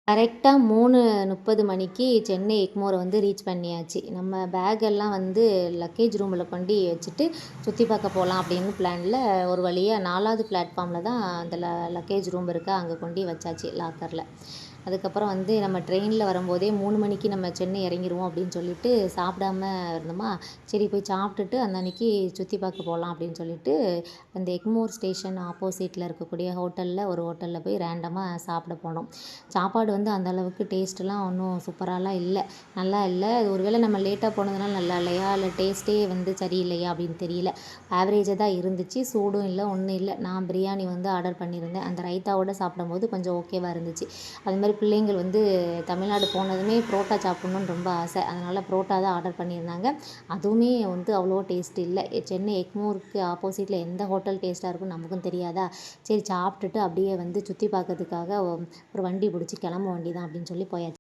கரெக்டாக 3:30 மணிக்கு சென்னை எக்மோரை வந்து ரீச் பண்ணியாச்சு. நம்ம பேக்கெல்லாம் வந்து லக்கேஜ் ரூமில் கொண்டு வச்சுட்டு சுற்றி பார்க்க போகலாம் அப்படின்னு பிளானில் ஒரு வழியாக 4வது பிளாட்ஃபார்மில் தான் அந்த லக்கேஜ் ரூம் இருக்கா, அங்கே கொண்டு வச்சாச்சு லாக்கரில். அதுக்கப்புறம் வந்து நம்ம ட்ரெயினில் வரும்போதே 3 மணிக்கு நம்ம சென்னை இறங்கிடுவோம் அப்படின்னு சொல்லிட்டு சாப்பிடாம இருந்தோமா. சரி போய் சாப்பிட்டுட்டு அந்த அன்னைக்கு சுற்றி பார்க்க போகலாம் அப்படின்னு சொல்லிட்டு அந்த எக்மோர் ஸ்டேஷன் ஆப்போசிட்டில் இருக்கக்கூடிய ஒரு ஹோட்டலில் போய் ரேண்டமாக சாப்பிட போனோம். சாப்பாடு வந்து அந்த அளவுக்கு டேஸ்ட்டெலாம் ஒன்றும் சூப்பராலாம் இல்லை, நல்லா இல்லை. அது ஒருவேளை நம்ம லேட்டாக போனதுனால நல்லா இல்லையா, இல்லை டேஸ்ட்டே வந்து சரியில்லையா அப்படின்னு தெரியல. ஆவரேஜாக தான் இருந்துச்சு, சூடும் இல்லை, ஒன்றும் இல்லை. நான் பிரியாணி வந்து ஆர்டர் பண்ணியிருந்தேன். அந்த ரைத்தாவோட சாப்பிடும்போது கொஞ்சம் ஓகேவாக இருந்துச்சு. அதுமாதிரி பிள்ளைங்கள் வந்து தமிழ்நாடு போனதுமே புரோட்டா சாப்பிட்ணுன்னு ரொம்ப ஆசை, அதனால் புரோட்டா தான் ஆர்டர் பண்ணியிருந்தாங்க. அதுவுமே வந்து அவ்வளோ டேஸ்ட் இல்லை. சென்னை எக்மோருக்கு ஆப்போசிட்டில் எந்த ஹோட்டல் டேஸ்ட்டாக இருக்குன்னு நமக்கும் தெரியாதா. சரி சாப்பிட்டுட்டு அப்படியே வந்து சுற்றி பார்க்கறதுக்காக ஒரு வண்டி பிடிச்சி கிளம்ப வேண்டியதான் அப்படின்னு சொல்லி போயாச்சு.